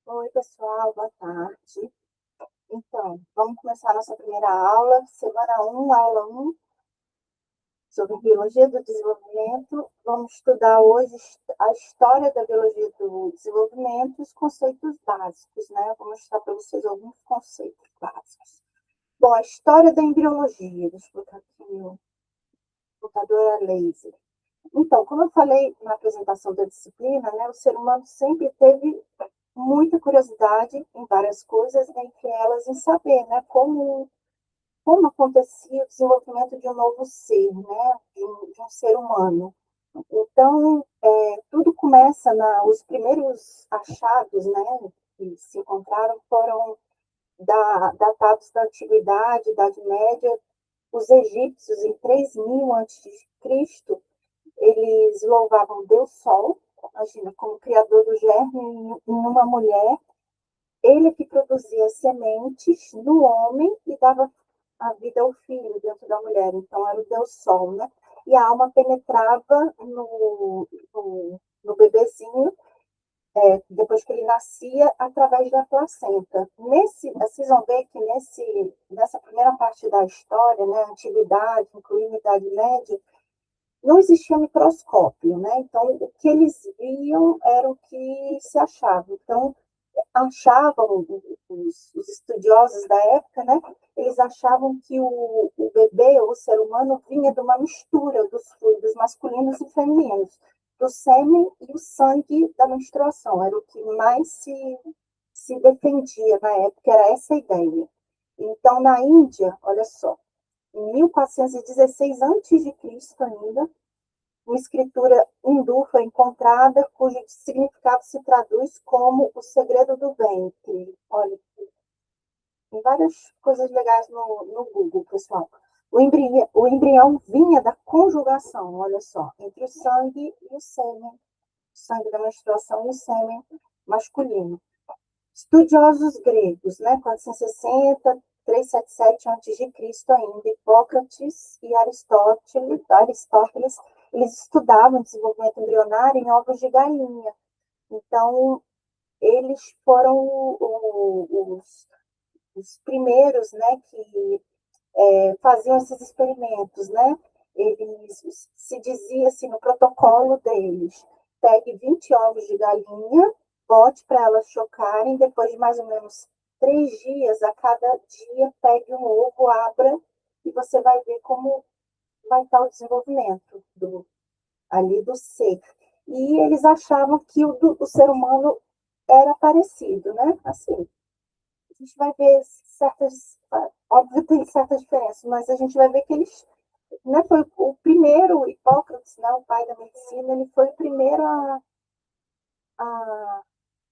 Oi, pessoal, boa tarde. Então, vamos começar a nossa primeira aula, semana um, aula um, sobre Biologia do Desenvolvimento. Vamos estudar hoje a história da Biologia do Desenvolvimento e os conceitos básicos, né? Vou mostrar para vocês alguns conceitos básicos. Bom, a história da embriologia, deixa eu botar aqui o computador a laser. Então, como eu falei na apresentação da disciplina, né, o ser humano sempre teve muita curiosidade em várias coisas, entre elas em saber, né, como acontecia o desenvolvimento de um novo ser, né, de um ser humano. Então, tudo começa os primeiros achados, né, que se encontraram foram datados da Antiguidade, Idade Média. Os egípcios, em 3000 a.C., eles louvavam Deus Sol, imagina, como criador do germe em uma mulher. Ele que produzia sementes no homem e dava a vida ao filho dentro da mulher. Então, era o Deus Sol, né? E a alma penetrava no bebezinho, depois que ele nascia, através da placenta. Vocês vão ver que nessa primeira parte da história, né, antiguidade, incluindo a Idade Média, não existia microscópio, né? Então, o que eles viam era o que se achava. Então, achavam, os estudiosos da época, né? Eles achavam que o bebê, o ser humano, vinha de uma mistura dos fluidos masculinos e femininos, do sêmen e o sangue da menstruação. Era o que mais se defendia na época, era essa ideia. Então, na Índia, olha só, em 1416 a.C. ainda, uma escritura hindu foi encontrada, cujo significado se traduz como o segredo do ventre. Olha, tem várias coisas legais no Google, pessoal. O embrião vinha da conjugação, olha só, entre o sangue e o sêmen, o sangue da menstruação e o sêmen masculino. Estudiosos gregos, né, 460, 377 a.C. ainda, Hipócrates e Aristóteles, eles estudavam o desenvolvimento embrionário em ovos de galinha. Então, eles foram os primeiros, né, que faziam esses experimentos, né? Eles se dizia assim no protocolo deles: pegue 20 ovos de galinha, bote para elas chocarem, depois de mais ou menos 3 dias, a cada dia pegue um ovo, abra e você vai ver como vai estar o desenvolvimento ali do ser. E eles achavam que o ser humano era parecido, né? Assim, a gente vai ver certas, óbvio tem certas diferenças, mas a gente vai ver que eles, né, foi o primeiro, Hipócrates, né, o pai da medicina, ele foi o primeiro a,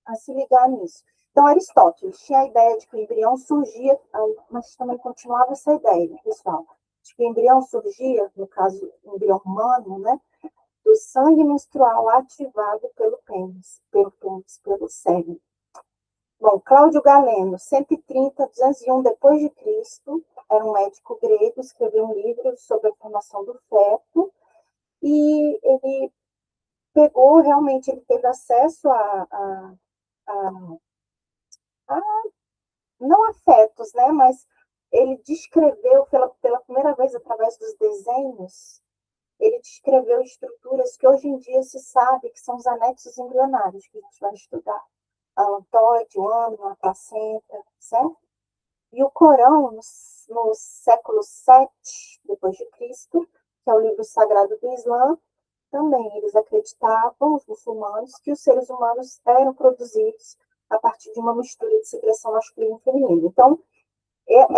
a se ligar nisso. Então, Aristóteles tinha a ideia de que o embrião surgia, mas também continuava essa ideia, pessoal, de que o embrião surgia, no caso, o embrião humano, né, do sangue menstrual ativado pelo cérebro. Bom, Cláudio Galeno, 130 a 201 depois de Cristo, era um médico grego, escreveu um livro sobre a formação do feto e ele pegou, realmente, ele teve acesso a, a não a fetos, né, mas ele descreveu pela primeira vez através dos desenhos, ele descreveu estruturas que hoje em dia se sabe que são os anexos embrionários, que a gente vai estudar. A antóide, o âmago, a placenta, certo? E o Corão, no século VII depois de Cristo, que é o livro sagrado do Islã, também eles acreditavam, os muçulmanos, que os seres humanos eram produzidos a partir de uma mistura de secreção masculina e feminina. Então,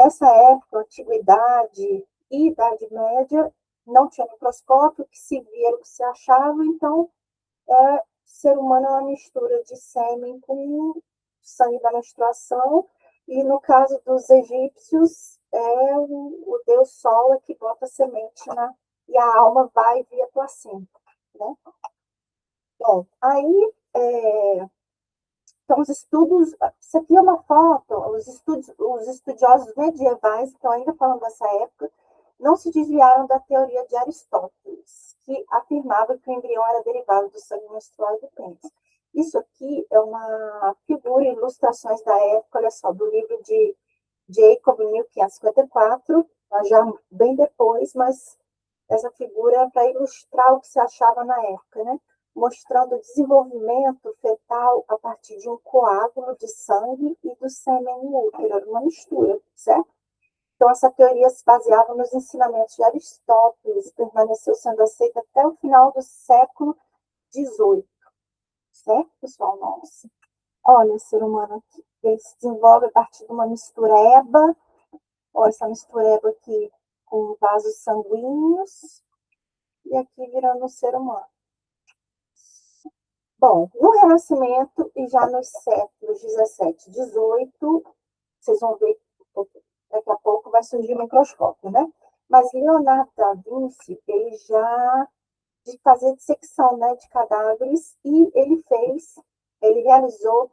essa época, antiguidade e Idade Média, não tinha microscópio, que se via o que se achava, então, o ser humano é uma mistura de sêmen com sangue da menstruação, e no caso dos egípcios, é o deus Sol que bota a semente e a alma vai via placenta, né? Bom, aí, então, os estudos, isso aqui é uma foto, os estudiosos medievais, então ainda falando dessa época, não se desviaram da teoria de Aristóteles, que afirmava que o embrião era derivado do sangue menstrual e do pênis. Isso aqui é uma figura mistura ilustrações da época, olha só, do livro de Jacob, 1554, já bem depois, mas essa figura é para ilustrar o que se achava na época, né? Mostrando o desenvolvimento fetal a partir de um coágulo de sangue e do sêmen no útero, era uma mistura, certo? Então, essa teoria se baseava nos ensinamentos de Aristóteles, permaneceu sendo aceita até o final do século XVIII, certo, pessoal? Nossa. Olha, o ser humano aqui, ele se desenvolve a partir de uma mistureba, olha essa mistureba aqui com vasos sanguíneos, e aqui virando um ser humano. Bom, no Renascimento e já nos séculos 17 e 18, vocês vão ver daqui a pouco vai surgir o microscópio, né? Mas Leonardo da Vinci, ele já fazia dissecção, né, de cadáveres e ele realizou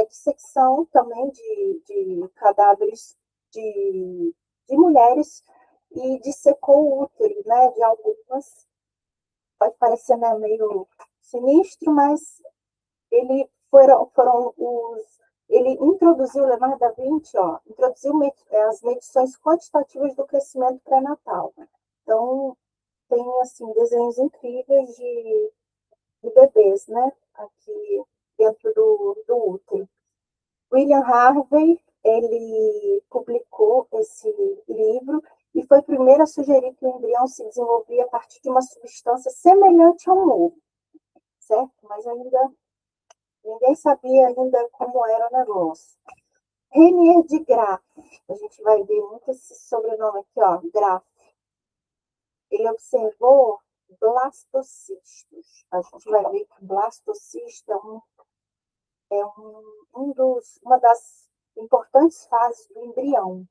dissecção também de cadáveres de mulheres e dissecou o útero, né, de algumas. Pode parecer, né, meio sinistro, mas ele introduziu, Leonardo da Vinci, introduziu as medições quantitativas do crescimento pré-natal. Então, tem, assim, desenhos incríveis de bebês, né, aqui dentro do útero. William Harvey, ele publicou esse livro e foi o primeiro a sugerir que o embrião se desenvolvia a partir de uma substância semelhante a um ovo, certo? Mas ainda ninguém sabia ainda como era o negócio. Renier de Graff, a gente vai ver muito esse sobrenome aqui, Graff. Ele observou blastocistos. A gente vai ver que blastocisto uma das importantes fases do embrião.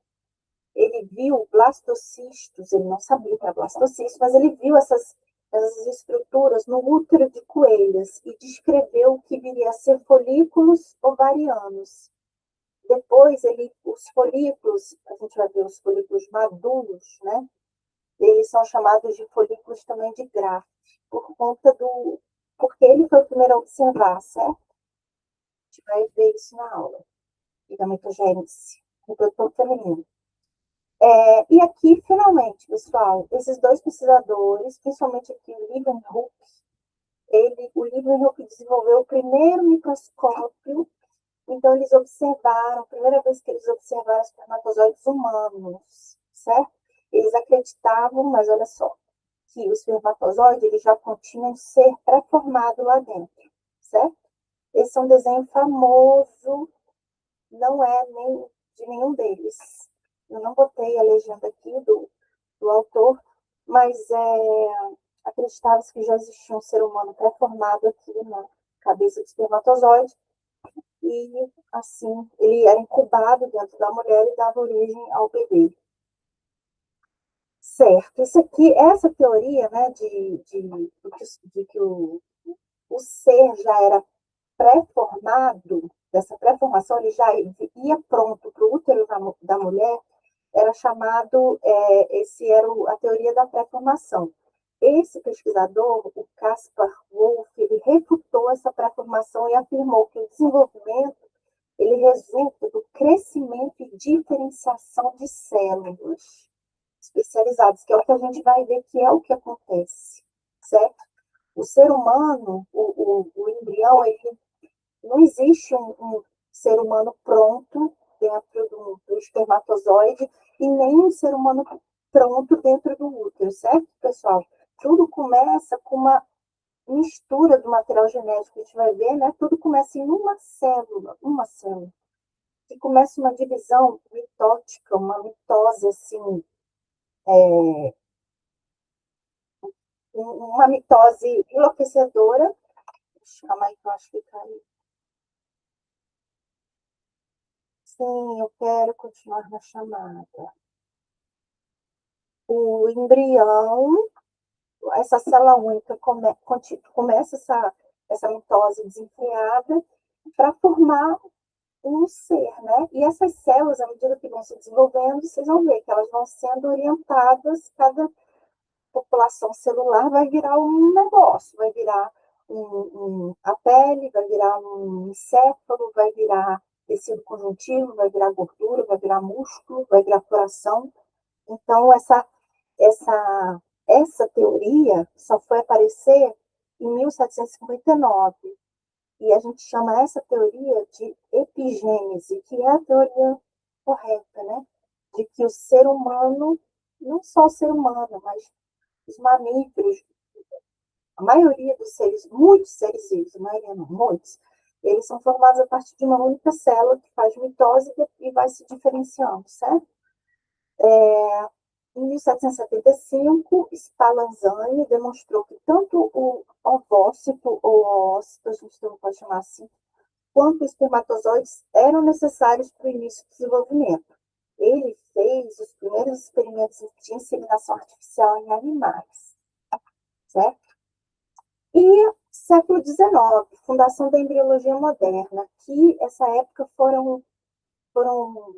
Ele viu blastocistos, ele não sabia que era blastocisto, mas ele viu essas estruturas no útero de coelhas e descreveu o que viria a ser folículos ovarianos. Depois, os folículos, a gente vai ver os folículos maduros, né? Eles são chamados de folículos também de Graff, porque ele foi o primeiro a observar, certo? A gente vai ver isso na aula. E da mitogênese, reprodutor feminino. E aqui, finalmente, pessoal, esses dois pesquisadores, principalmente aqui o Leeuwenhoek, o Leeuwenhoek desenvolveu o primeiro microscópio. Então, eles observaram, a primeira vez que eles observaram espermatozoides humanos, certo? Eles acreditavam, mas olha só, que o espermatozoide ele já continha um ser pré-formado lá dentro, certo? Esse é um desenho famoso, não é nem de nenhum deles. Eu não botei a legenda aqui do autor, mas acreditava-se que já existia um ser humano pré-formado aqui na cabeça do espermatozoide, e assim ele era incubado dentro da mulher e dava origem ao bebê. Certo, essa teoria, né, de que o ser já era pré-formado, dessa pré-formação, ele já ia pronto para o útero da mulher, era chamado, a teoria da pré-formação. Esse pesquisador, o Caspar Wolff, ele refutou essa pré-formação e afirmou que o desenvolvimento ele resulta do crescimento e diferenciação de células especializadas, que é o que a gente vai ver que é o que acontece, certo? O ser humano, o embrião, não existe um ser humano pronto dentro do espermatozoide e nem um ser humano pronto dentro do útero, certo, pessoal? Tudo começa com uma mistura do material genético que a gente vai ver, né? Tudo começa em uma célula, e começa uma divisão mitótica, uma mitose, assim, uma mitose enlouquecedora. Calma aí que eu acho que caiu. Sim, eu quero continuar na chamada. O embrião, essa célula única começa essa mitose desenfreada para formar um ser, né? E essas células, à medida que vão se desenvolvendo, vocês vão ver que elas vão sendo orientadas, cada população celular vai virar um negócio, vai virar a pele, vai virar um encéfalo, vai virar tecido conjuntivo, vai virar gordura, vai virar músculo, vai virar coração. Então, essa teoria só foi aparecer em 1759. E a gente chama essa teoria de epigênese, que é a teoria correta, né? De que o ser humano, não só o ser humano, mas os mamíferos, a maioria dos seres, muitos seres vivos, a maioria não, muitos, eles são formados a partir de uma única célula que faz mitose e vai se diferenciando, certo? Em 1775, Spallanzani demonstrou que tanto o ovócito, ou oócito, a gente não pode chamar assim, quanto os espermatozoides eram necessários para o início do desenvolvimento. Ele fez os primeiros experimentos de inseminação artificial em animais, certo? E século XIX, fundação da embriologia moderna, que essa época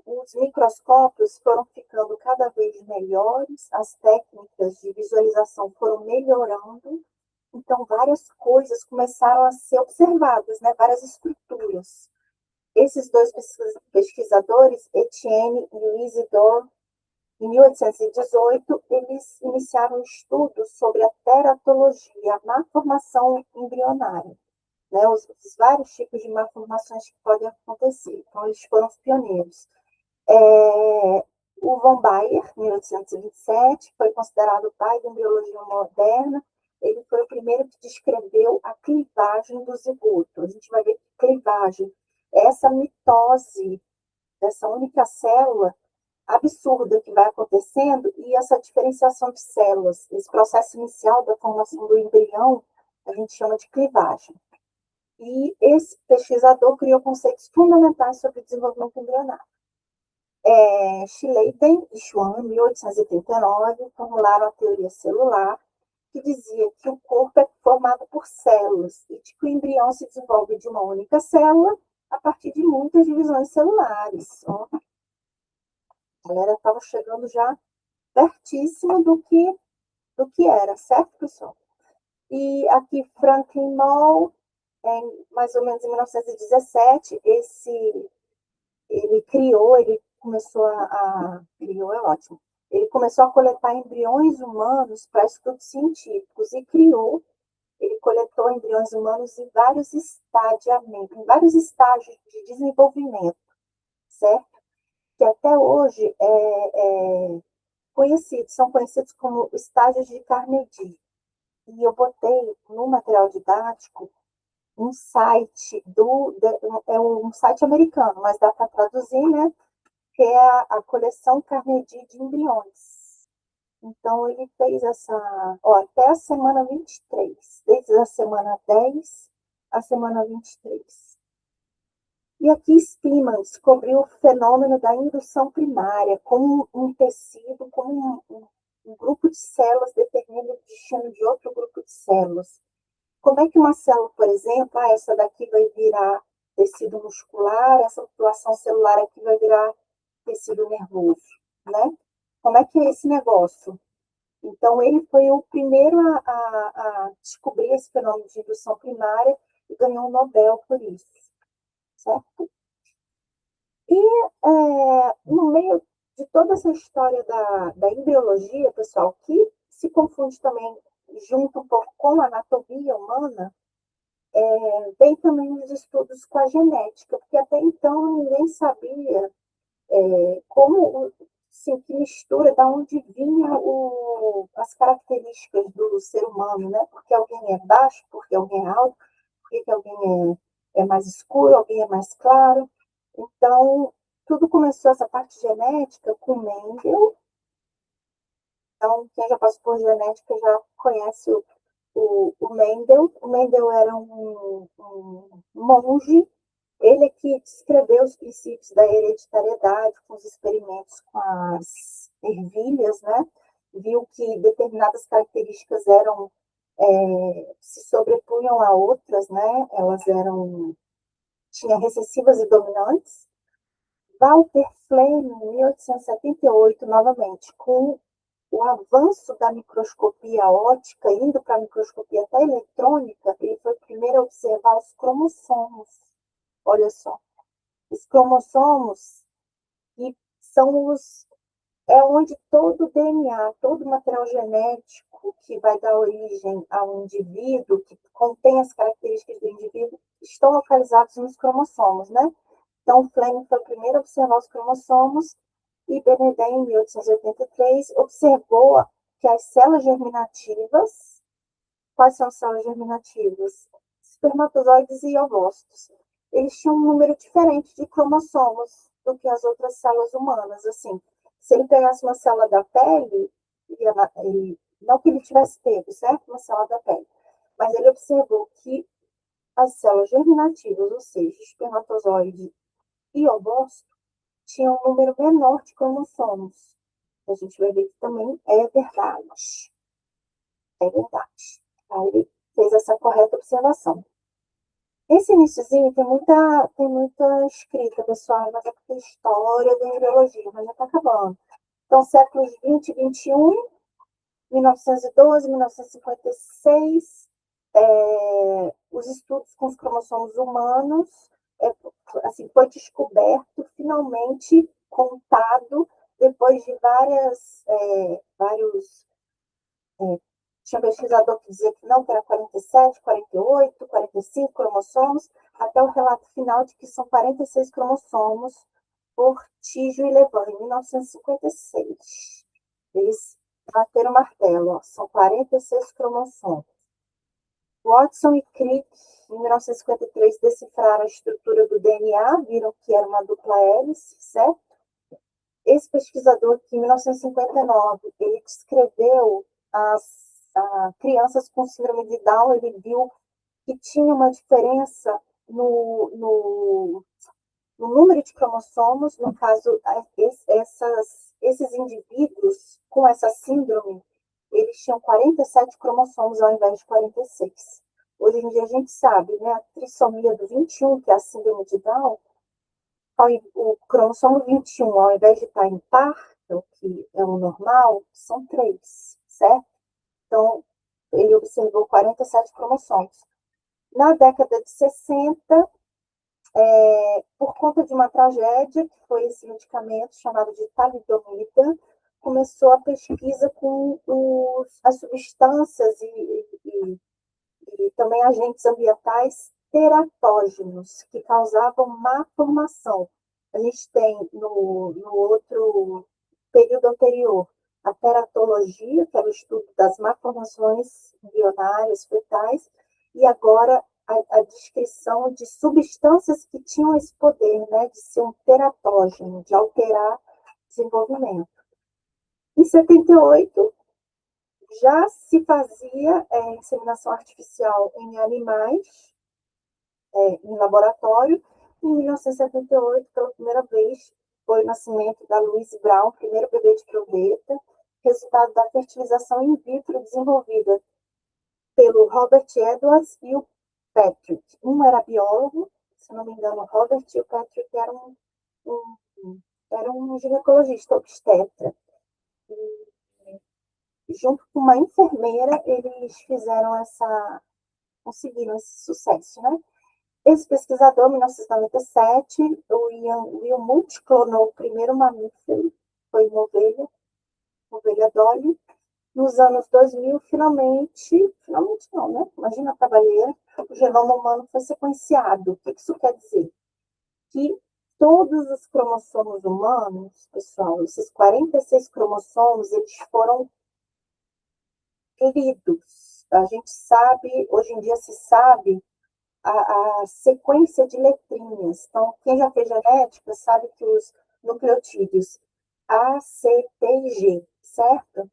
os microscópios foram ficando cada vez melhores, as técnicas de visualização foram melhorando, então várias coisas começaram a ser observadas, né? Várias estruturas. Esses dois pesquisadores, Etienne e Louis Idor, em 1818, eles iniciaram um estudo sobre a teratologia, a malformação embrionária, né, os vários tipos de malformações que podem acontecer. Então, eles foram os pioneiros. O von Baer, em 1827, foi considerado o pai da embriologia moderna. Ele foi o primeiro que descreveu a clivagem do zigoto. A gente vai ver que clivagem é essa mitose dessa única célula absurda que vai acontecendo e essa diferenciação de células, esse processo inicial da formação do embrião, a gente chama de clivagem. E esse pesquisador criou conceitos fundamentais sobre o desenvolvimento embrionário. Schleiden e Schwann, em 1889, formularam a teoria celular, que dizia que o corpo é formado por células e que o embrião se desenvolve de uma única célula a partir de muitas divisões celulares. Ó, a galera estava chegando já pertíssimo do que era, certo, pessoal? E aqui, Franklin Moll, mais ou menos em 1917, ele começou criou, é ótimo, ele começou a coletar embriões humanos para estudos científicos e ele coletou embriões humanos em vários em vários estágios de desenvolvimento, certo? Que até hoje são conhecidos como estágios de Carnegie. E eu botei no material didático um site é um site americano, mas dá para traduzir, né? Que é a coleção Carnegie de embriões. Então, ele fez até a semana 23, desde a semana 10 à semana 23. E aqui Spiemann descobriu o fenômeno da indução primária, como um tecido, como um grupo de células determina o destino de outro grupo de células. Como é que uma célula, por exemplo, essa daqui vai virar tecido muscular, essa população celular aqui vai virar tecido nervoso, né? Como é que é esse negócio? Então, ele foi o primeiro a descobrir esse fenômeno de indução primária e ganhou um Nobel por isso, certo? E no meio de toda essa história da embriologia, pessoal, que se confunde também junto um pouco com a anatomia humana, vem também os estudos com a genética, porque até então ninguém sabia como, assim, que mistura, da onde vinha as características do ser humano, né? Porque alguém é baixo, porque alguém é alto, porque alguém é mais escuro, alguém é mais claro. Então, tudo começou, essa parte genética, com Mendel. Então, quem já passou por genética já conhece o Mendel. O Mendel era um monge, ele é que descreveu os princípios da hereditariedade com os experimentos com as ervilhas, né? Viu que determinadas características se sobrepunham a outras, né? Tinha recessivas e dominantes. Walter Flemming, em 1878, novamente, com o avanço da microscopia óptica, indo para a microscopia até eletrônica, ele foi primeiro a observar os cromossomos. Olha só, os cromossomos, que são é onde todo o DNA, todo o material genético que vai dar origem ao indivíduo, que contém as características do indivíduo, estão localizados nos cromossomos, né? Então, Fleming foi o primeiro a observar os cromossomos e Benedé, em 1883, observou que as células germinativas, quais são as células germinativas? Espermatozoides e ovócitos. Eles tinham um número diferente de cromossomos do que as outras células humanas. Assim, se ele pegasse uma célula da pele, não que ele tivesse pego, certo? Uma célula da pele, mas ele observou que as células germinativas, ou seja, espermatozoide e ovócito, tinham um número menor de cromossomos. A gente vai ver que também é verdade. É verdade. Aí ele fez essa correta observação. Esse iníciozinho tem muita escrita, pessoal, mas é porque é história da embriologia, mas já está acabando. Então, séculos 20 e 21, 1912, 1956, os estudos com os cromossomos humanos, assim, foi descoberto, finalmente contado, depois de vários tinha pesquisador que dizia que não, que era 47, 48, 45 cromossomos, até o relato final de que são 46 cromossomos por Tijo e Levan, em 1956. Eles bateram o martelo, ó, são 46 cromossomos. Watson e Crick, em 1953, decifraram a estrutura do DNA, viram que era uma dupla hélice, certo? Esse pesquisador, que em 1959, ele descreveu as crianças com síndrome de Down, ele viu que tinha uma diferença no número de cromossomos, no caso, esses indivíduos com essa síndrome, eles tinham 47 cromossomos ao invés de 46. Hoje em dia a gente sabe, né, a trissomia do 21, que é a síndrome de Down, o cromossomo 21, ao invés de estar em par, que é o normal, são 3, certo? Então, ele observou 47 cromossomos. Na década de 60, por conta de uma tragédia, que foi esse medicamento chamado de talidomida, começou a pesquisa com as substâncias e também agentes ambientais teratógenos, que causavam má formação. A gente tem no outro período anterior a teratologia, que era o estudo das malformações embrionárias, fetais, e agora a descrição de substâncias que tinham esse poder, né, de ser um teratógeno, de alterar o desenvolvimento. Em 78, já se fazia inseminação artificial em animais, em laboratório. Em 1978, pela primeira vez, foi o nascimento da Louise Brown, primeiro bebê de proveta, resultado da fertilização in vitro desenvolvida pelo Robert Edwards e o Patrick. Um era biólogo, se não me engano, o Robert, e o Patrick era um ginecologista obstetra. E, junto com uma enfermeira, eles conseguiram esse sucesso, né? Esse pesquisador, em 1997, o Wilmut, clonou o primeiro mamífero, foi uma ovelha Dolly. Nos anos 2000, finalmente não, né? Imagina a trabalheira, o genoma humano foi sequenciado. O que isso quer dizer? Que todos os cromossomos humanos, pessoal, esses 46 cromossomos, eles foram lidos. A gente sabe, hoje em dia se sabe a sequência de letrinhas. Então, quem já fez genética sabe que os nucleotídeos A, C, T e G, certo?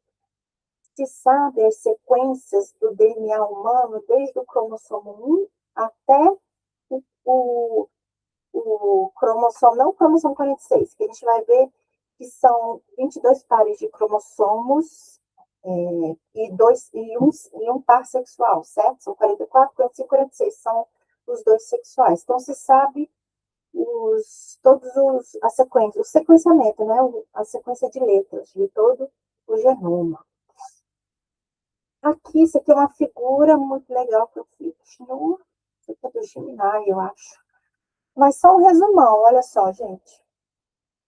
Se sabe as sequências do DNA humano desde o cromossomo 1 até o, o cromossomo, não o cromossomo 46, que a gente vai ver que são 22 pares de cromossomos e um par sexual, certo? São 44, 45, 46, são os dois sexuais. Então, se sabe a sequência, o sequenciamento, né? A sequência de letras de todo o genoma. Aqui, isso aqui é uma figura muito legal que eu fiz do Gemini, eu acho. Mas só um resumão, olha só, gente.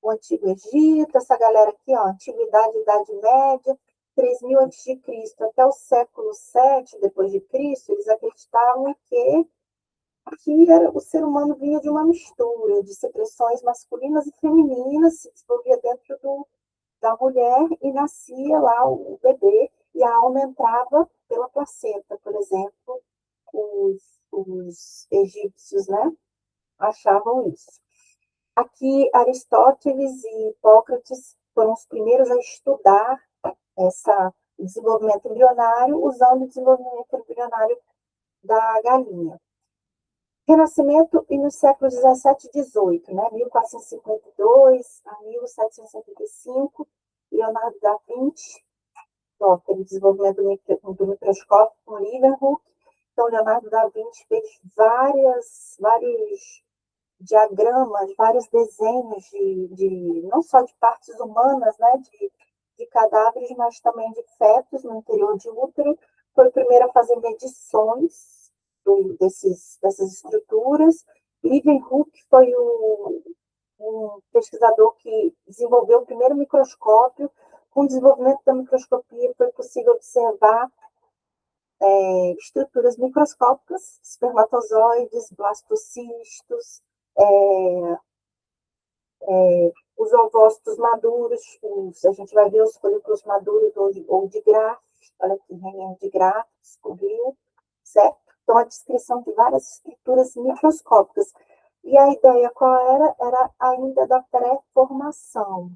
O Antigo Egito, essa galera aqui, ó, Antiguidade, Idade Média, 3000 a.C. até o século 7 depois de Cristo, eles acreditavam que o ser humano vinha de uma mistura de secreções masculinas e femininas, se desenvolvia dentro da mulher e nascia lá o bebê, e a alma entrava pela placenta, por exemplo, os egípcios, né, achavam isso. Aqui, Aristóteles e Hipócrates foram os primeiros a estudar o desenvolvimento embrionário, usando o desenvolvimento embrionário da galinha. Renascimento e nos séculos 17 e 18, né? 1452 a 1775, Leonardo da Vinci, aquele desenvolvimento do microscópio com Leeuwenhoek. Então, Leonardo da Vinci fez vários diagramas, vários desenhos não só de partes humanas, né, de cadáveres, mas também de fetos no interior de útero. Foi o primeiro a fazer medições dessas estruturas. Leeuwenhoek foi um pesquisador que desenvolveu o primeiro microscópio. Com o desenvolvimento da microscopia, foi possível observar estruturas microscópicas, espermatozoides, blastocistos, os ovócitos maduros, a gente vai ver os folículos maduros ou de Graff, olha aqui, reninha de Graff, descobriu, certo? Então, a descrição de várias estruturas microscópicas. E a ideia qual era? Era ainda da pré-formação.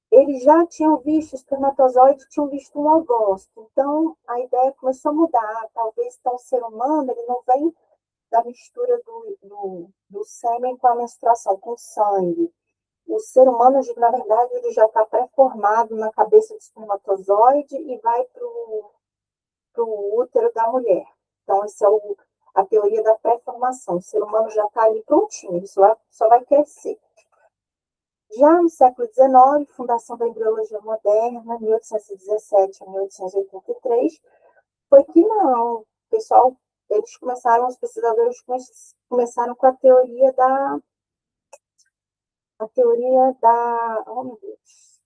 Eles já tinham visto espermatozoide, tinham visto um ovócito. Então, a ideia começou a mudar. Talvez, então, o ser humano, ele não vem da mistura do sêmen com a menstruação, com o sangue. O ser humano, na verdade, ele já está pré-formado na cabeça do espermatozoide e vai para o útero da mulher. Então, essa é a teoria da pré-formação. O ser humano já está ali prontinho, ele só vai crescer. Já no século XIX, fundação da embriologia moderna, 1817 a 1883, foi que não, o pessoal, os pesquisadores começaram com oh meu Deus,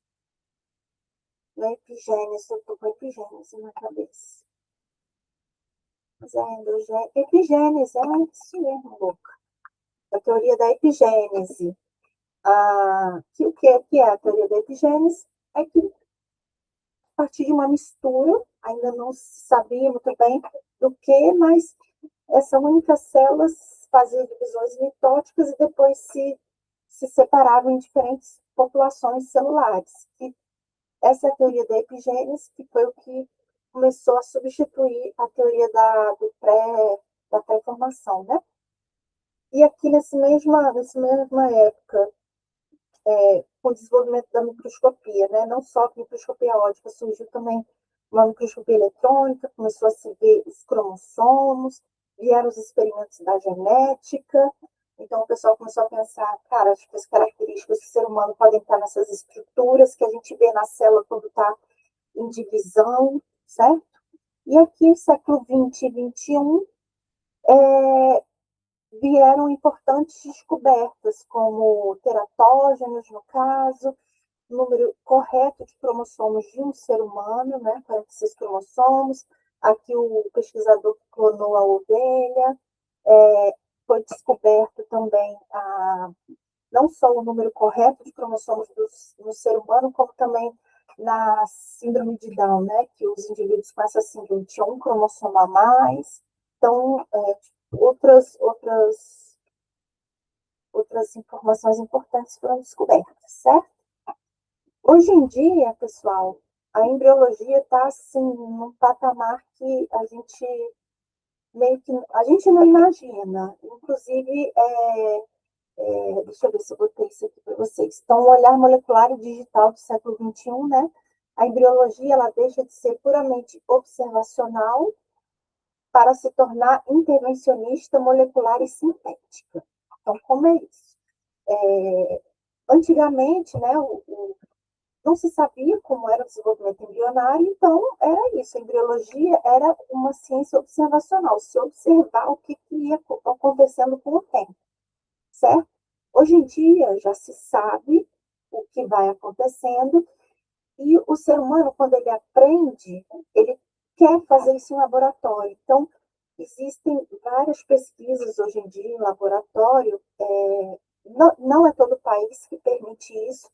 não é epigênese, eu estou com epigênese na cabeça. Mas epigênese, é isso mesmo, boca. A teoria da epigênese. O que é a teoria da epigênese? É que, a partir de uma mistura, ainda não se sabia muito bem do que, mas essa única células fazia divisões mitóticas e depois se separavam em diferentes populações celulares. E essa é a teoria da epigênese, que foi o que começou a substituir a teoria da pré-formação, né? E aqui nessa mesma época, com o desenvolvimento da microscopia, né? Não só a microscopia óptica, surgiu também uma microscopia eletrônica, começou a se ver os cromossomos, vieram os experimentos da genética. Então, o pessoal começou a pensar, cara, acho que as características do ser humano podem estar nessas estruturas que a gente vê na célula quando está em divisão, certo? E aqui, século XX e XXI, vieram importantes descobertas, como teratógenos, no caso, número correto de cromossomos de um ser humano, né, 46 cromossomos. Aqui o pesquisador clonou a ovelha. Foi descoberto também não só o número correto de cromossomos no ser humano, como também na síndrome de Down, né, que os indivíduos com essa síndrome tinham um cromossomo a mais. Então, outras informações importantes foram descobertas, certo? Hoje em dia, pessoal, a embriologia está assim, num patamar que a gente a gente não imagina. Inclusive, deixa eu ver se eu botei isso aqui para vocês. Então, o olhar molecular e digital do século XXI, né? A embriologia ela deixa de ser puramente observacional para se tornar intervencionista, molecular e sintética. Então, como é isso? Antigamente, né, não se sabia como era o desenvolvimento embrionário, então era isso. A embriologia era uma ciência observacional, se observar o que ia acontecendo com o tempo, certo? Hoje em dia já se sabe o que vai acontecendo e o ser humano, quando ele aprende, ele quer fazer isso em laboratório. Então, existem várias pesquisas hoje em dia em laboratório. Não é todo país que permite isso,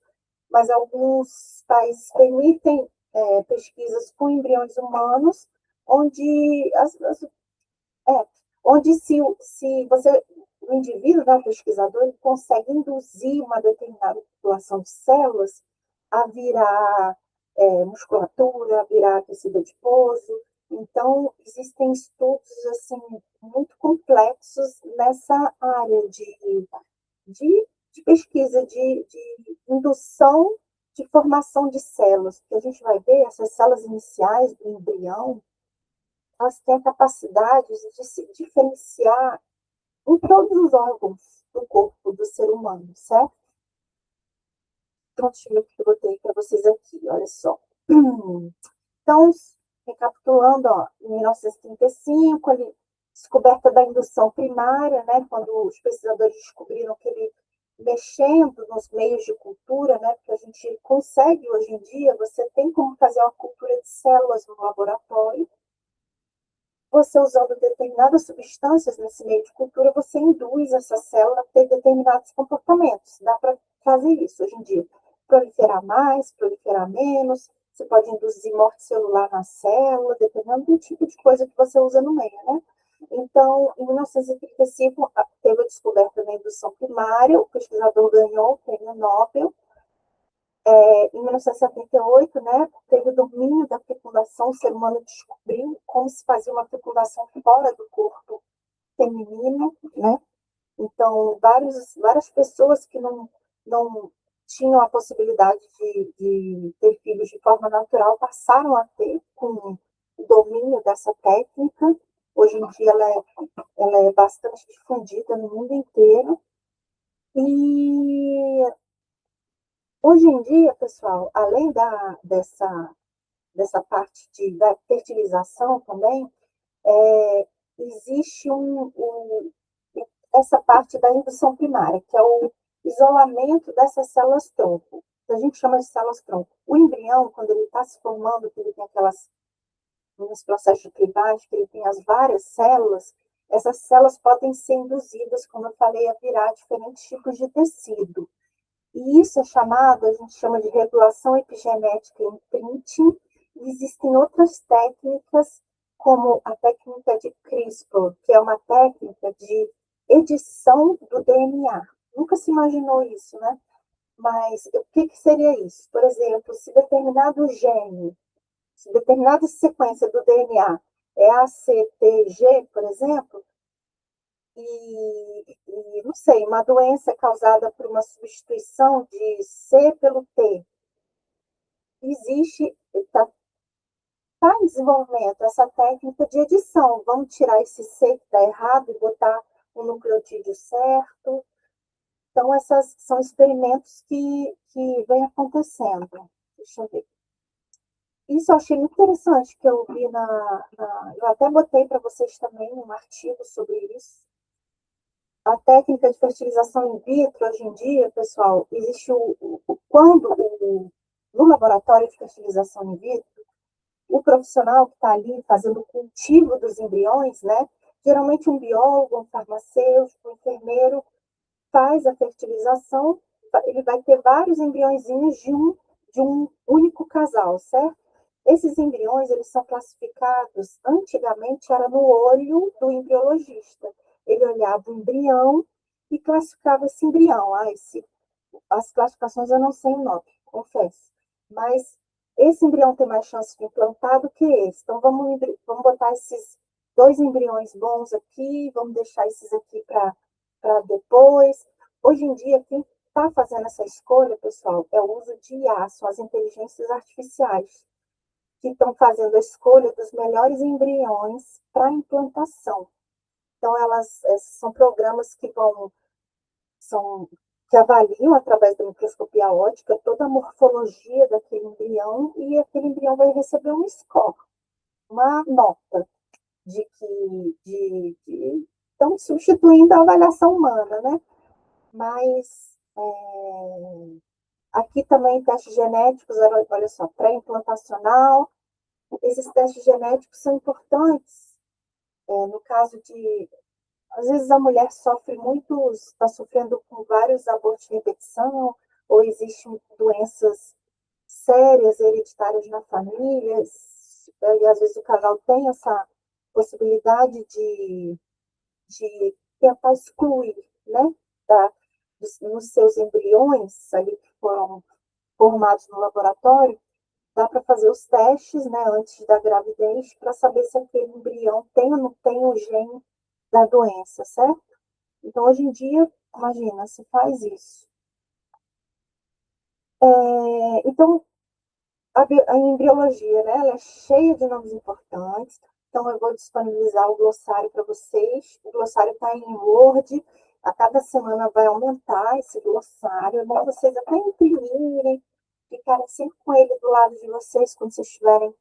mas alguns países permitem pesquisas com embriões humanos, onde, é, onde se você, o indivíduo, né, o pesquisador, ele consegue induzir uma determinada população de células a virar musculatura, a virar tecido adiposo. Então, existem estudos assim, muito complexos nessa área de pesquisa, de indução de formação de células, porque a gente vai ver essas células iniciais do embrião, elas têm a capacidade de se diferenciar em todos os órgãos do corpo do ser humano, certo? Então, deixa eu ver o que eu botei para vocês aqui, olha só. Então, recapitulando, ó, em 1935, ali, descoberta da indução primária, né, quando os pesquisadores descobriram que ele, mexendo nos meios de cultura, né, porque a gente consegue hoje em dia, você tem como fazer uma cultura de células no laboratório, você usando determinadas substâncias nesse meio de cultura, você induz essa célula a ter determinados comportamentos. Dá para fazer isso hoje em dia. Proliferar mais, proliferar menos, você pode induzir morte celular na célula, dependendo do tipo de coisa que você usa no meio, né? Então, em 1935, teve a descoberta da indução primária, o pesquisador ganhou o prêmio Nobel. Em 1978, né, teve o domínio da fecundação, o ser humano descobriu como se fazia uma fecundação fora do corpo feminino, né? Então, várias pessoas que não tinham a possibilidade de ter filhos de forma natural passaram a ter com o domínio dessa técnica. Hoje em dia ela é bastante difundida no mundo inteiro. E hoje em dia, pessoal, além dessa parte da fertilização também, existe essa parte da indução primária, que é o isolamento dessas células-tronco. A gente chama de células-tronco. O embrião, quando ele está se formando, que ele tem nos processos de clivagem, que ele tem as várias células, essas células podem ser induzidas, como eu falei, a virar diferentes tipos de tecido. E isso é chamado, a gente chama de regulação epigenética em imprinting. E existem outras técnicas, como a técnica de CRISPR, que é uma técnica de edição do DNA. Nunca se imaginou isso, né? Mas o que seria isso? Por exemplo, se determinado gene, se determinada sequência do DNA é ACTG, por exemplo, não sei, uma doença causada por uma substituição de C pelo T. Existe, está em desenvolvimento essa técnica de edição. Vamos tirar esse C que está errado e botar o nucleotídeo certo. Então, esses são experimentos que vêm acontecendo. Deixa eu ver. Isso eu achei muito interessante que eu vi eu até botei para vocês também um artigo sobre isso. A técnica de fertilização in vitro, hoje em dia, pessoal, existe no laboratório de fertilização in vitro, o profissional que está ali fazendo o cultivo dos embriões, né? Geralmente um biólogo, um farmacêutico, um enfermeiro faz a fertilização, ele vai ter vários embriõezinhos de um único casal, certo? Esses embriões, eles são classificados, antigamente era no olho do embriologista. Ele olhava o embrião e classificava esse embrião. As classificações eu não sei o nome, confesso. Mas esse embrião tem mais chance de implantar do que esse. Então, vamos botar esses dois embriões bons aqui, vamos deixar esses aqui para depois. Hoje em dia, quem está fazendo essa escolha, pessoal, é o uso de IA, são as inteligências artificiais, que estão fazendo a escolha dos melhores embriões para implantação. Então, são programas que são que avaliam, através da microscopia óptica, toda a morfologia daquele embrião, e aquele embrião vai receber um score, uma nota então, substituindo a avaliação humana, né? Mas aqui também testes genéticos, olha só, pré-implantacional. Esses testes genéticos são importantes no caso de, às vezes a mulher sofre muitos, está sofrendo com vários abortos de repetição, ou existem doenças sérias, hereditárias na família, e às vezes o casal tem essa possibilidade de tentar excluir, né, nos seus embriões ali que foram formados no laboratório, dá para fazer os testes, né, antes da gravidez, para saber se aquele embrião tem ou não tem o gene da doença, certo? Então, hoje em dia, imagina, se faz isso. Então, a embriologia, né, ela é cheia de nomes importantes. Então, eu vou disponibilizar o glossário para vocês. O glossário está em Word. A cada semana vai aumentar esse glossário. É bom vocês até imprimirem, ficarem sempre com ele do lado de vocês quando vocês estiverem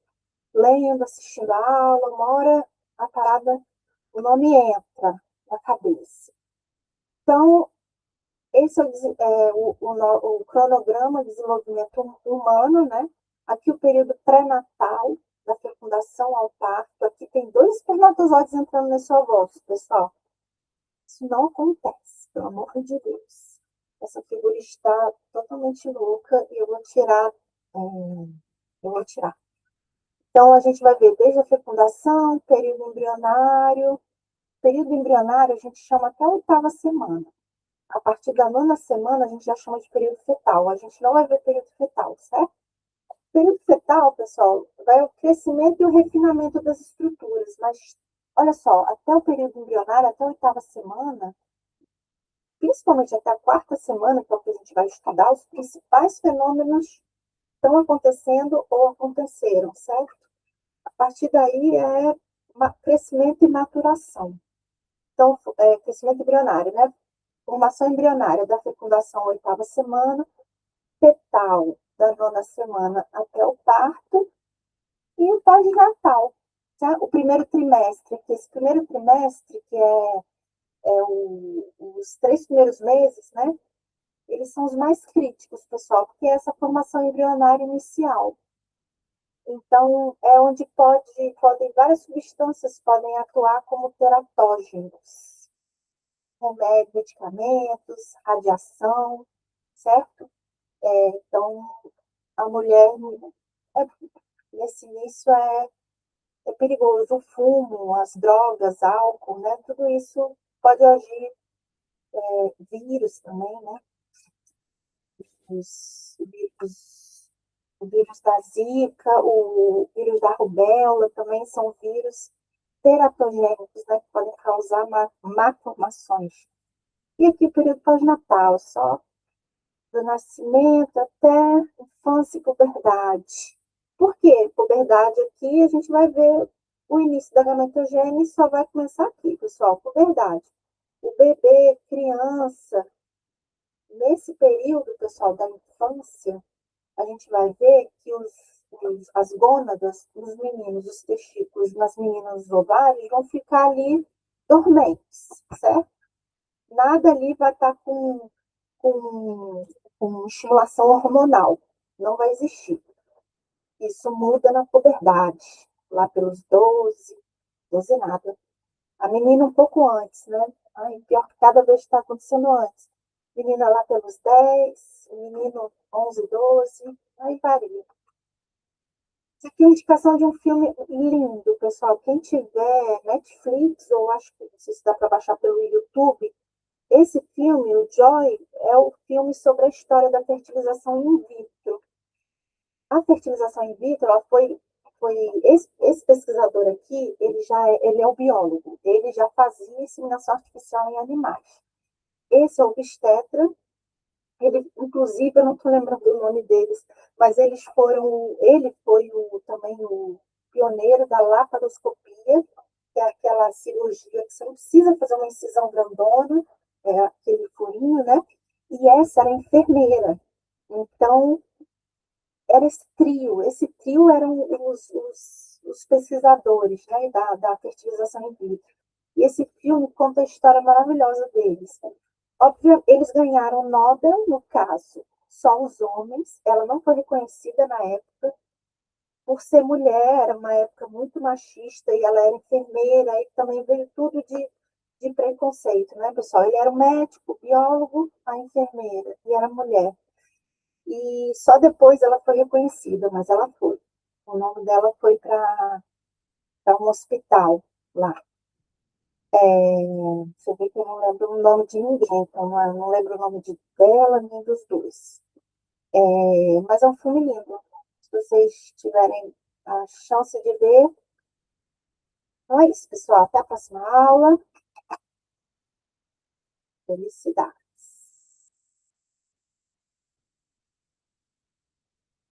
lendo, assistindo a aula. Uma hora a parada, o nome entra na cabeça. Então, esse é o cronograma de desenvolvimento humano, né? Aqui o período pré-natal, da fecundação ao parto. Aqui tem 2 espermatozoides entrando nesse ovócito, pessoal. Isso não acontece, pelo amor de Deus. Essa figura está totalmente louca e eu vou tirar. Eu vou tirar. Então, a gente vai ver desde a fecundação, período embrionário. Período embrionário a gente chama até a 8ª semana. A partir da 9ª semana, a gente já chama de período fetal. A gente não vai ver período fetal, certo? Período fetal, pessoal, vai o crescimento e o refinamento das estruturas. Mas, olha só, até o período embrionário, até a 8ª semana, principalmente até a 4ª semana, que é o que a gente vai estudar, os principais fenômenos estão acontecendo ou aconteceram, certo? A partir daí é crescimento e maturação. Então, crescimento embrionário, né? Formação embrionária da fecundação à 8ª semana, fetal da 9ª semana até o parto, e o pós-natal, tá? O primeiro trimestre, que esse primeiro trimestre, que os 3 primeiros meses, né? Eles são os mais críticos, pessoal, porque é essa formação embrionária inicial. Então, é onde podem várias substâncias podem atuar como teratógenos, remédios, medicamentos, radiação, certo? Então, a mulher, nesse início, é perigoso. O fumo, as drogas, álcool, né? Tudo isso pode agir, vírus também, né? Os vírus, o vírus da Zika, o vírus da rubéola também são vírus teratogênicos, né? Que podem causar malformações. E aqui o período pós-natal, só do nascimento até infância e puberdade. Por quê? Puberdade aqui, a gente vai ver o início da gametogênese só vai começar aqui, pessoal, puberdade. O bebê, criança, nesse período, pessoal, da infância, a gente vai ver que as gônadas dos meninos, os testículos nas meninas, os ovários, vão ficar ali dormentes, certo? Nada ali vai estar com estimulação hormonal. Não vai existir. Isso muda na puberdade, lá pelos 12 nada. A menina um pouco antes, né? Ai, pior que cada vez está acontecendo antes. Menina lá pelos 10, menino 11, 12, aí varia. Isso aqui é uma indicação de um filme lindo, pessoal. Quem tiver Netflix, ou acho que não sei se dá para baixar pelo YouTube, esse filme, o Joy, é o filme sobre a história da fertilização in vitro. A fertilização in vitro, ela esse pesquisador aqui, ele é o biólogo, ele já fazia inseminação artificial em animais. Esse é o obstetra, ele, inclusive, eu não estou lembrando do nome deles, mas ele foi também o pioneiro da laparoscopia, que é aquela cirurgia que você não precisa fazer uma incisão grandona, aquele furinho, né? E essa era a enfermeira. Então, era esse trio. Esse trio eram os pesquisadores, né, da fertilização in vitro. E esse filme conta a história maravilhosa deles. Óbvio, eles ganharam o Nobel, no caso, só os homens. Ela não foi reconhecida na época por ser mulher, era uma época muito machista e ela era enfermeira, e também veio tudo de preconceito, né, pessoal? Ele era um médico, biólogo, a enfermeira, e era mulher. E só depois ela foi reconhecida, mas ela foi. O nome dela foi para um hospital lá. Você vê que eu não lembro o nome de ninguém, então não lembro o nome dela nem dos dois. Mas é um filme lindo. Se vocês tiverem a chance de ver. Então é isso, pessoal. Até a próxima aula. Felicidade.